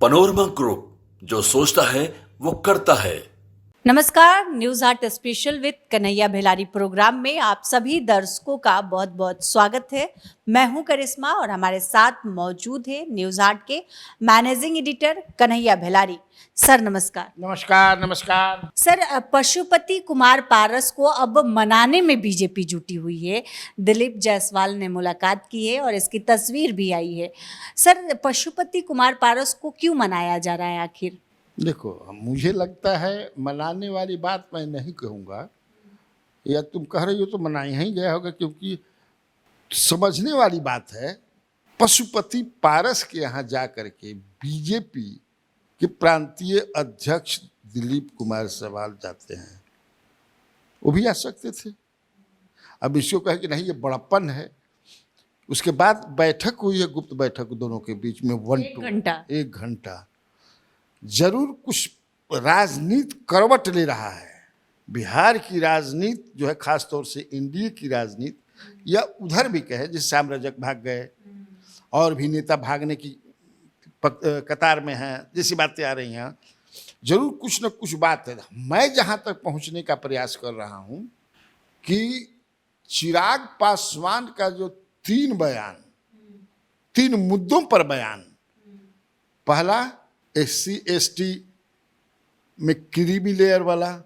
Panorama group, जो सोचता है वो करता है। नमस्कार, news art special with Kanhaiya Bhelari programme में आप सभी दर्शकों का बहुत बहुत स्वागत है। मैं हूं करिश्मा और हमारे साथ मौजूद है न्यूज आर्ट के मैनेजिंग एडिटर कन्हैया भेलारी। सर नमस्कार। नमस्कार नमस्कार। सर, पशुपति कुमार पारस को अब मनाने में बीजेपी जुटी हुई है। दिलीप जायसवाल ने मुलाकात की है और इसकी तस्वीर भी आई है। सर, पशुपति कुमार पारस को क्यों मनाया जा रहा है आखिर? देखो, मुझे लगता है मनाने वाली बात मैं नहीं कहूँगा, या तुम कह रही हो तो मनाया ही गया होगा, क्योंकि समझने वाली बात है। पशुपति पारस के यहाँ जा कर के बीजेपी के प्रांतीय अध्यक्ष दिलीप कुमार सवाल जाते हैं, वो भी आ सकते थे। अब इसको कहे कि नहीं ये बड़प्पन है। उसके बाद बैठक हुई है, गुप्त बैठक दोनों के बीच में, एक घंटा। जरूर कुछ राजनीति करवट ले रहा है। बिहार की राजनीति जो है, खास तौर से एनडीए की राजनीति, या उधर भी कहे जिस श्याम रजक भाग गए और भी नेता भागने की कतार में हैं, जैसी बातें आ रही हैं, जरूर कुछ न कुछ बात है। मैं जहां तक पहुंचने का प्रयास कर रहा हूं कि चिराग पासवान का जो 3 मुद्दों पर बयान, पहला SC/ST में क्रीमी लेयर वाला,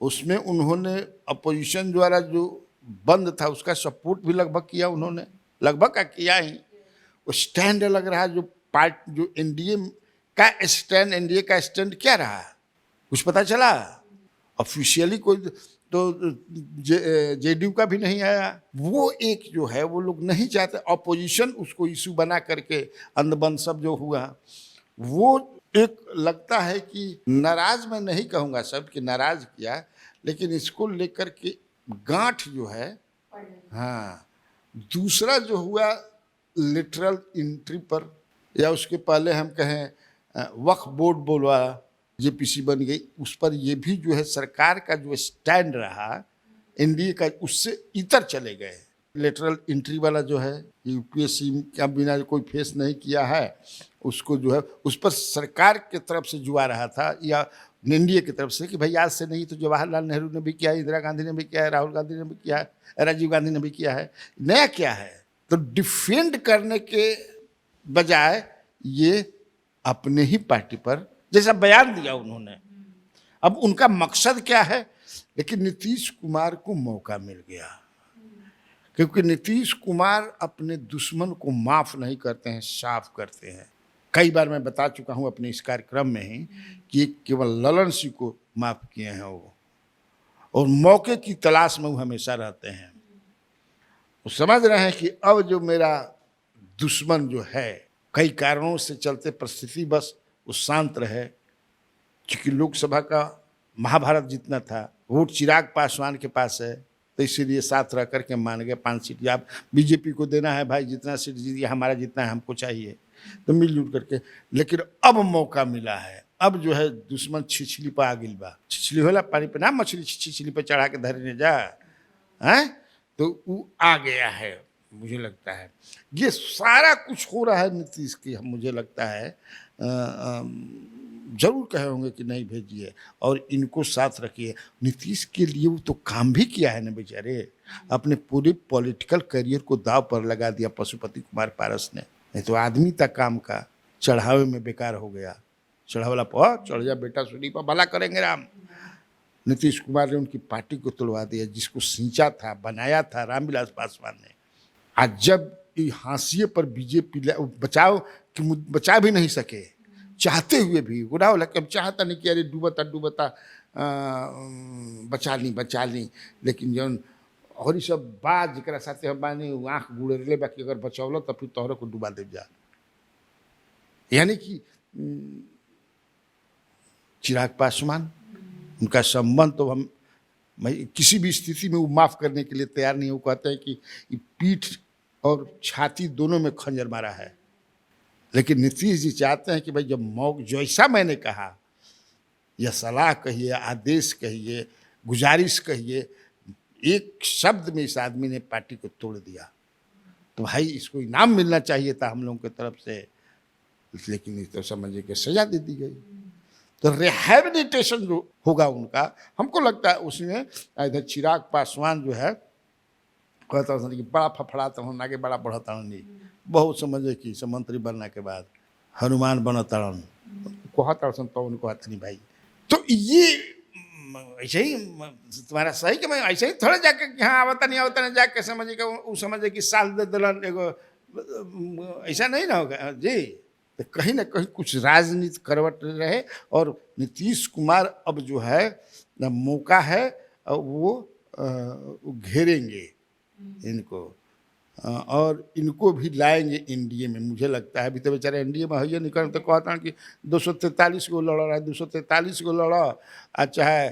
उसमें उन्होंने अपोजिशन द्वारा जो बंद था उसका सपोर्ट भी लगभग किया, उन्होंने लगभग का किया ही। वो स्टैंड लग रहा है जो एनडीए का स्टैंड क्या रहा, कुछ पता चला? ऑफिशियली कोई तो जेडीयू का भी नहीं आया। वो एक जो है, वो लोग नहीं चाहते अपोजिशन उसको इशू बना करके अंदबंद सब जो हुआ, वो एक लगता है कि नाराज, मैं नहीं कहूँगा सब कि नाराज किया, लेकिन इसको लेकर के गांठ जो है। हाँ, दूसरा जो हुआ लिटरल एंट्री पर, या उसके पहले हम कहें वक्फ बोर्ड बोलवा जेपीसी बन गई, उस पर ये भी जो है सरकार का जो स्टैंड रहा एनडीए का, उससे इतर चले गए। लेटरल एंट्री वाला जो है, यूपीएससी का बिना कोई फेस नहीं किया है, उसको जो है उस पर सरकार की तरफ से जुआ रहा था, या एनडीए की तरफ से कि भाई आज से नहीं तो जवाहरलाल नेहरू ने भी किया है, इंदिरा गांधी ने भी किया है, राहुल गांधी ने भी किया है, राजीव गांधी ने भी किया है, नया क्या है? तो डिफेंड करने के बजाय ये अपने ही पार्टी पर जैसा बयान दिया उन्होंने। अब उनका मकसद क्या है? लेकिन नीतीश कुमार को मौका मिल गया, क्योंकि नीतीश कुमार अपने दुश्मन को माफ नहीं करते हैं, साफ करते हैं। कई बार मैं बता चुका हूं अपने इस कार्यक्रम में ही कि केवल ललन सिंह को माफ किए हैं वो, और मौके की तलाश में वो हमेशा रहते हैं। वो समझ रहे हैं कि अब जो मेरा दुश्मन जो है, कई कारणों से चलते परिस्थिति बस वो शांत रहे, क्योंकि लोकसभा का महाभारत जितना था, वोट चिराग पासवान के पास है, तो इसीलिए साथ रह करके मान गए 5 सीट। आप बीजेपी को देना है भाई, जितना सीट जीतिए, हमारा जितना है हमको चाहिए, तो मिलजुल करके। लेकिन अब मौका मिला है, अब जो है दुश्मन छिछली पर आ गिल बा। छिछली होला पानी पे ना, मछली छिछली पे चढ़ा के धरने जा है, तो वो आ गया है। मुझे लगता है ये सारा कुछ हो रहा है नीतीश की, मुझे लगता है जरूर कहे होंगे कि नहीं भेजिए और इनको साथ रखिए। नीतीश के लिए वो तो काम भी किया है ना बेचारे, अपने पूरे पॉलिटिकल करियर को दाव पर लगा दिया पशुपति कुमार पारस ने। नहीं तो आदमी तक काम का चढ़ावे में बेकार हो गया। चढ़ावला पर चढ़ जा बेटा, सुनी पर भला करेंगे राम। नीतीश कुमार ने उनकी पार्टी को तोड़वा दिया, जिसको सींचा था, बनाया था रामविलास पासवान ने। आज जब हाशिए पर बीजेपी बचा भी नहीं सके, चाहते हुए भी गुना होला कि अब चाहता नहीं कि अरे डूबता बचा ली, लेकिन जौन और ये सब बात जरा साथे हम बानी आँख गुड़ेले बाकी अगर बचौल तो फिर तोहरे को डुबा दे जा। यानी कि चिराग पासवान, उनका संबंध तो हम किसी भी स्थिति में वो माफ करने के लिए तैयार नहीं। वो कहते हैं कि पीठ और छाती दोनों में खंजर मारा है, लेकिन नीतीश जी चाहते हैं कि भाई जब जैसा मैंने कहा, या सलाह कहिए, आदेश कहिए, गुजारिश कहिए, एक शब्द में इस आदमी ने पार्टी को तोड़ दिया, तो भाई इसको इनाम मिलना चाहिए था हम लोगों की तरफ से। लेकिन इस तो समझिए कि सजा दे दी गई। तो रिहैबिलिटेशन जो होगा उनका, हमको लगता है उसमें इधर चिराग पासवान जो है कहता हूँ कि बड़ा फफड़ाता हूँ, आगे बड़ा बढ़ता हूँ, नहीं बहुत समझे कि सब मंत्री बनने के बाद हनुमान बनताड़न कहता तो उनको हाथ नहीं भाई। तो ये ऐसे ही तुम्हारा सही कि मैं ऐसे ही थोड़ा जाके हाँ आवता नहीं जाके समझे कि वो समझे कि साल दे दिलन एगो, ऐसा नहीं ना होगा जी। तो कहीं ना कहीं कुछ राजनीति करवट रहे, और नीतीश कुमार अब जो है ना मौका है वो घेरेंगे इनको, और इनको भी लाएंगे एनडीए में। मुझे लगता है अभी तो बेचारे एनडीए में है निकल तो कहता कि 243 को लड़ रहा है, 243 को लड़ा, चाहे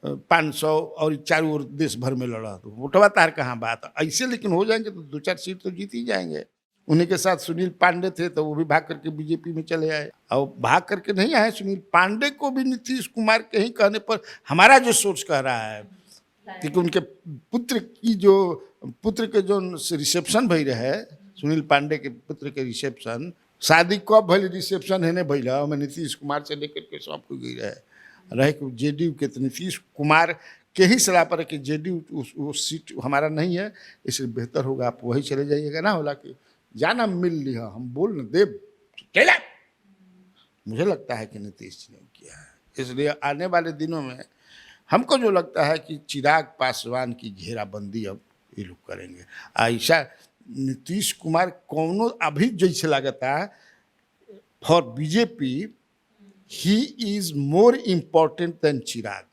500 और चारों ओर देश भर में लड़ा, तो वोटवा तार कहाँ बात ऐसे। लेकिन हो जाएंगे तो 2-4 सीट तो जीत ही जाएंगे। उन्हीं के साथ सुनील पांडे थे तो वो भी भाग करके बीजेपी में चले आए, और भाग करके नहीं आए सुनील पांडे को भी नीतीश कुमार के ही कहने पर हमारा जो सोच कह रहा है, क्योंकि उनके पुत्र के जो रिसेप्शन भई रहे, सुनील पांडे के पुत्र के रिसेप्शन, शादी कब भले रिसेप्शन है नहीं भैया, मैं नीतीश कुमार से लेकर के सब को गई रहे कि जेडीयू के, तो नीतीश कुमार के ही सलाह पर कि जेडीयू वो सीट हमारा नहीं है, इसलिए बेहतर होगा आप वही चले जाइएगा ना, होला कि जाना मिल लिया हम बोल न देव चला। मुझे लगता है कि नीतीश ने किया है, इसलिए आने वाले दिनों में हमको जो लगता है कि चिराग पासवान की घेराबंदी अब ये लोग करेंगे। ऐसा नीतीश कुमार कौनो अभी जैसे लगता है for BJP he is more important than Chirag.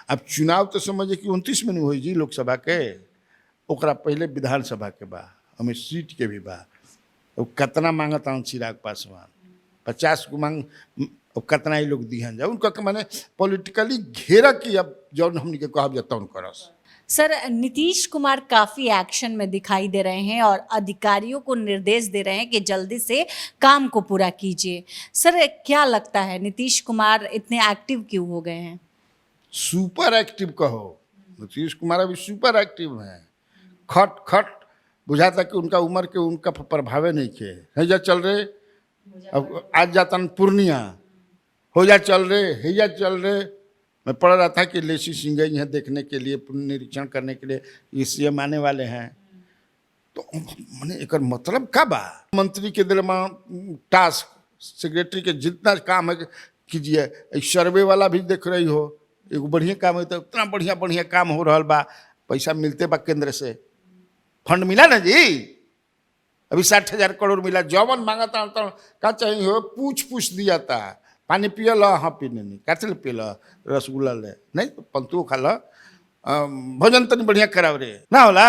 अब चुनाव तो समझे कि 29 में नहीं हुई जी लोकसभा के, ओकरा पहले विधानसभा के बा, हमें सीट के भी बा। वो कितना मांगता हूँ चिराग पासवान, 50 को मांग, कितना ही लोग दिहन जाए उनका मैंने पॉलिटिकली घेरा की अब जौन हमने के कहा जाता उनका रस। सर नीतीश कुमार काफी एक्शन में दिखाई दे रहे हैं और अधिकारियों को निर्देश दे रहे हैं कि जल्दी से काम को पूरा कीजिए। सर क्या लगता है नीतीश कुमार इतने एक्टिव क्यों हो गए हैं? सुपर एक्टिव कहो, नीतीश कुमार अभी सुपर एक्टिव हैं। खट खट बुझाता कि उनका उम्र के उनका प्रभाव नहीं के है जा चल रहे, अब आज जाता पूर्णिया हो जा चल रहे, है जा चल रहे। मैं पढ़ रहा था कि लेसी सिंह गई हैं देखने के लिए, निरीक्षण करने के लिए, ये सीएम आने वाले हैं। तो मैंने एक मतलब का बा, मंत्री के दिल में टास्क, सेक्रेटरी के जितना काम है कीजिए। सर्वे वाला भी देख रही हो, एगो बढ़िया काम है, तो इतना बढ़िया बढ़िया काम हो रहा बा, पैसा मिलते बा केंद्र से, फंड मिला ना जी, अभी 60,000 करोड़ मिला। जौवन मांगा था का चाहिए हो, पूछ दिया था, पानी पियल, हाँ पीने नहीं, कैसे पियल, रसगुल्ला ले नहीं तो पंतु खा लो, भोजन तनी बढ़िया कराव रे ना होला,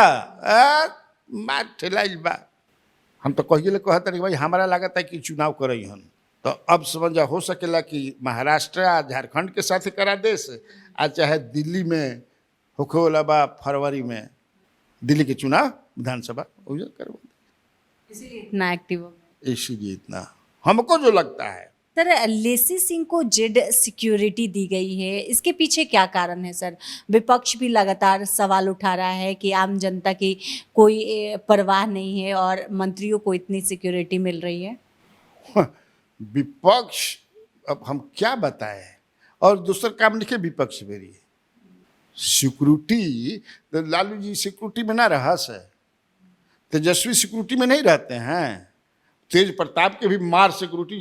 मार ठेलाइल बा। हम तो कहिए कहते भाई हमारा लागत है कि चुनाव करई हन, तो अब समझा हो सकेला कि महाराष्ट्र आ झारखंड के साथ करा देश, आ चाहे दिल्ली में होखे वाला बा फरवरी में दिल्ली के चुनाव विधानसभा करवा, इसीलिए इतना एक्टिव हो गए। इसीलिए इतना हमको जो लगता है। सर लेसी सिंह को जेड सिक्योरिटी दी गई है, इसके पीछे क्या कारण है सर? विपक्ष भी लगातार सवाल उठा रहा है कि आम जनता की कोई परवाह नहीं है और मंत्रियों को इतनी सिक्योरिटी मिल रही है। विपक्ष अब हम क्या बताएं, और दूसरा काम लिखे विपक्ष मेरी सिक्योरिटी, तो लालू जी सिक्योरिटी में ना रहा से, तेजस्वी सिक्योरिटी में नहीं रहते हैं, तेज प्रताप के भी मार सिक्योरिटी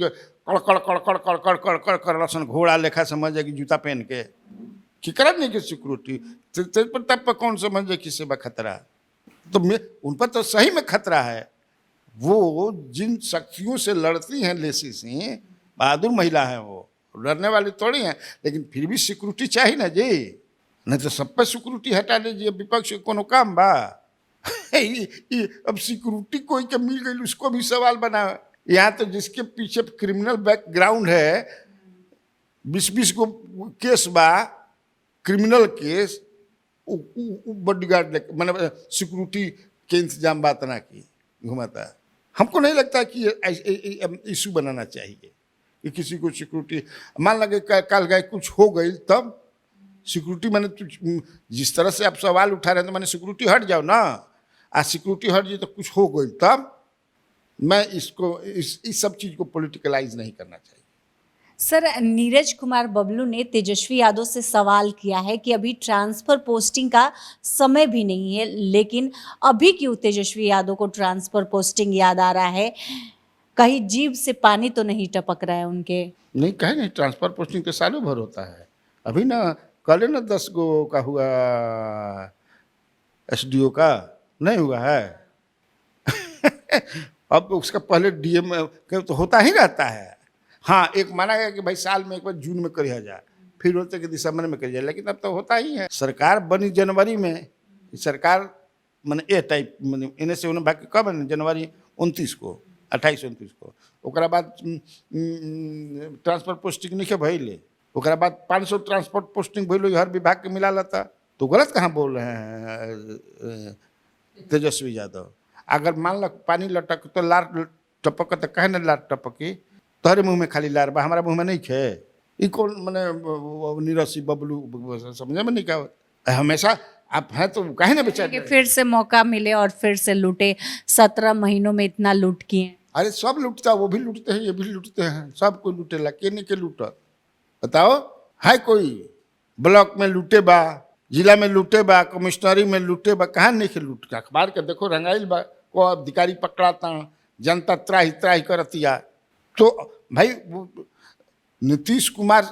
कड़कड़ कड़कड़ कड़कड़ कड़कड़ कर लसन घोड़ा लेखा समझ जाए कि जूता पहन के कि करत नहीं कि सिक्योरिटी। तेज प्रताप पर कौन समझ जाए किसी बा खतरा, तो उन पर तो सही में खतरा है। वो जिन शक्तियों से लड़ती हैं लेसी सिंह, बहादुर महिला हैं, वो लड़ने वाली थोड़ी हैं, लेकिन फिर भी सिक्योरिटी चाहिए ना जी, नहीं तो सब पे सिक्योरिटी हटा लीजिए, विपक्ष कोनो काम बा। अब सिक्योरिटी कोई के मिल गई उसको भी सवाल बना। यहाँ तो जिसके पीछे क्रिमिनल बैकग्राउंड है, 20-20 को केस बा, क्रिमिनल केस, बॉडीगार्ड मैंने सिक्योरिटी के इंतजाम बात ना की घुमाता है। हमको नहीं लगता कि इशू बनाना चाहिए कि किसी को सिक्योरिटी, मान लगे कल गए कुछ हो गई तब सिक्योरिटी, मैंने जिस तरह से आप सवाल उठा रहे हैं तो मैंने सिक्योरिटी हट जाओ ना, आज सिक्योरिटी हट जाए तो कुछ हो गई तब मैं इसको इस सब चीज को पॉलिटिकलाइज नहीं करना चाहिए। सर, नीरज कुमार बबलू ने तेजस्वी यादव से सवाल किया है कि अभी ट्रांसफर पोस्टिंग का समय भी नहीं है, लेकिन अभी क्यों तेजस्वी यादव को ट्रांसफर पोस्टिंग याद आ रहा है? कहीं जीभ से पानी तो नहीं टपक रहा है उनके? नहीं, कहे नहीं, ट्रांसफर पोस्टिंग तो सालों भर होता है। अभी ना कल ना 10 गो का हुआ, एसडीओ का नहीं हुआ है। अब उसका पहले डीएम तो होता ही रहता है। हाँ, एक माना गया कि भाई साल में एक बार जून में करिया जाए, फिर बोलते कि दिसंबर में करिया, लेकिन अब तो होता ही है। सरकार बनी जनवरी में, सरकार मैंने ए टाइप मैंने इन्हें से उन्हें बाकी कब बने, जनवरी 29 को 28-29 को। ओकरा बाद ट्रांसफर पोस्टिंग नहीं भइले, ओकरा बाद 500 ट्रांसपोर्ट पोस्टिंग भइल हर विभाग के मिला लेता। तो गलत कहाँ बोल रहे हैं तेजस्वी यादव? अगर मान लो पानी लटक तो लार टपक, तो कहे ना लार टपकी, तोहरे मुंह में खाली लार बा, हमारा मुंह में नहीं खे। ई कौन मैंने नीरसी बबलू समझे में नहीं क्या? हमेशा आप हैं तो कहे ना बेचारे फिर से मौका मिले और फिर से लूटे। 17 महीनों में इतना लूट किए। अरे सब लूटता, वो भी लूटते हैं, ये भी लूटते हैं, सब कोई लूटेला, के नहीं के लूटा? बताओ, है कोई ब्लॉक में लूटे बा, जिला में लूटे बा, कमिश्नरी में लूटे बा, कहाँ नहीं के लूट? अखबार के देखो रंगाइल बा, को अधिकारी पकड़ाता, जनता त्राही त्राही करतिया। तो भाई नीतीश कुमार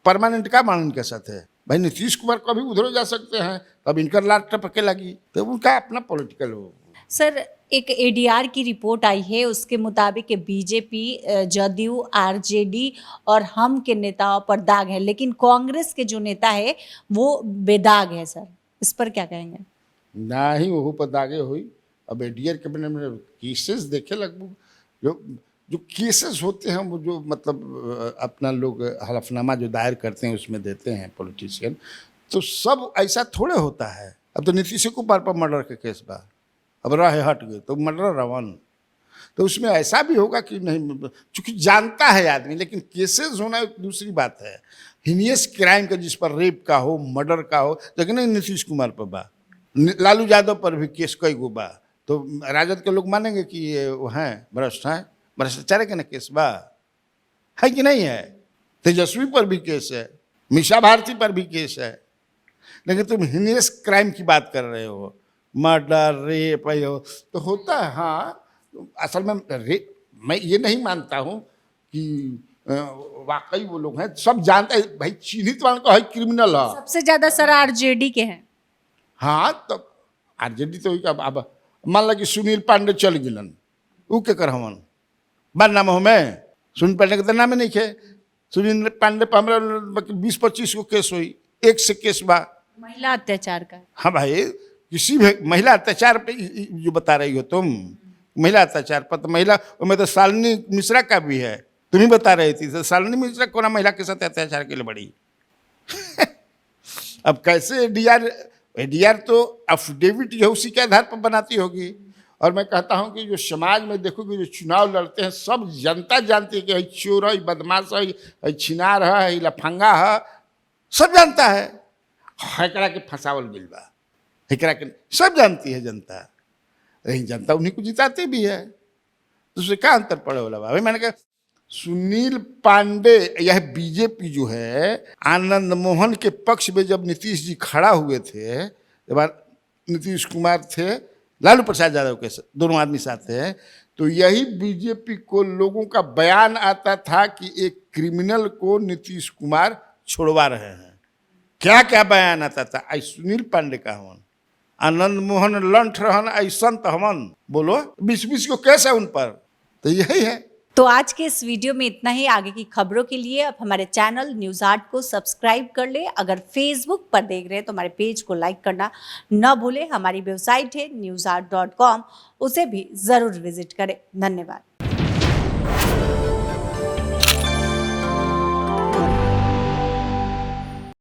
परमानेंट का मान इनके साथ है? भाई नीतीश कुमार कभी उधर जा सकते हैं, तब इनका लाट टपके लगी, तो उनका अपना पॉलिटिकल हो। सर, एक एडीआर की रिपोर्ट आई है, उसके मुताबिक बीजेपी, जदयू, आरजेडी और हम के नेताओं पर दाग है, लेकिन कांग्रेस के जो नेता है वो बेदाग है। सर, इस पर क्या कहेंगे? ना ही वो पर दागे हुई। अब एडीआर के मैंने केसेस देखे, लगभग जो केसेस होते हैं वो जो मतलब अपना लोग हलफनामा जो दायर करते हैं उसमें देते हैं पॉलिटिशियन, तो सब ऐसा थोड़े होता है। अब तो नीतीश कुमार पर मर्डर के केस बा, अब रहे हट गए तो मर्डर रवन, तो उसमें ऐसा भी होगा कि नहीं, चूंकि जानता है आदमी, लेकिन केसेस होना एक दूसरी बात है। हिनियस क्राइम का जिस पर रेप का हो, मर्डर का हो, लेकिन नहीं नीतीश कुमार पर बा, लालू यादव पर भी केस कई गो बा, तो राजद के लोग मानेंगे कि ये वो हैं भ्रष्ट हैं, भ्रष्टाचार के ना केस बा, है कि नहीं है? तेजस्वी पर भी केस है, मीसा भारती पर भी केस है, लेकिन तुम हिनियस क्राइम की बात कर रहे हो, मर्डर रेप हो तो होता है। हाँ, असल में मैं ये नहीं मानता हूँ कि वाकई वो लोग हैं, सब जानते हैं भाई, चिन्हित वाले को है क्रिमिनल है। सबसे ज्यादा सर आरजेडी के हैं। हाँ, तो आरजेडी तो अब मान ला कि सुनील पांडे चल गिलन, ऊ के कर हमन बार नाम हो में सुनील पांडे के तो नाम नहीं खे। सुनील पांडे पर हमारा 20-25 को केस हुई, एक से केस बा महिला अत्याचार का। हाँ भाई, किसी भी महिला अत्याचार पे जो बता रही हो तुम, महिला अत्याचार पर तो महिला में तो शालिनी मिश्रा का भी है, तुम ही बता रही थी। तो शालिनी मिश्रा कौन महिला के साथ अत्याचार के लिए बड़ी? अब कैसे एडीआर तो अफिडेविट जो उसी के आधार पर बनाती होगी। और मैं कहता हूं कि जो समाज में देखोगे जो चुनाव लड़ते हैं, सब जनता जानती है कि है चोर है, बदमाश है, छिनार है, लफंगा है, सब जानता है। हैकरा के फंसावल बिल बा, हैकरा के सब जानती है जनता, लेकिन जनता उन्हीं को जिताते भी है। तो उससे क्या अंतर पड़े वाला भाई? मैंने कहा सुनील पांडे, यह बीजेपी जो है, आनंद मोहन के पक्ष में जब नीतीश जी खड़ा हुए थे, जब नीतीश कुमार थे, लालू प्रसाद यादव के दोनों आदमी साथ थे, तो यही बीजेपी को लोगों का बयान आता था कि एक क्रिमिनल को नीतीश कुमार छोड़वा रहे हैं। क्या क्या बयान आता था? आई सुनील पांडे का हमन, आनंद मोहन लंठ रहन, आई संत हमन, बोलो 20-20 को केस है उन पर। तो यही है। तो आज के इस वीडियो में इतना ही। आगे की खबरों के लिए आप हमारे चैनल न्यूज़ 8 को सब्सक्राइब कर ले। अगर फेसबुक पर देख रहे हैं तो हमारे पेज को लाइक करना न भूलें। हमारी वेबसाइट है news8.com, उसे भी ज़रूर विजिट करें। धन्यवाद।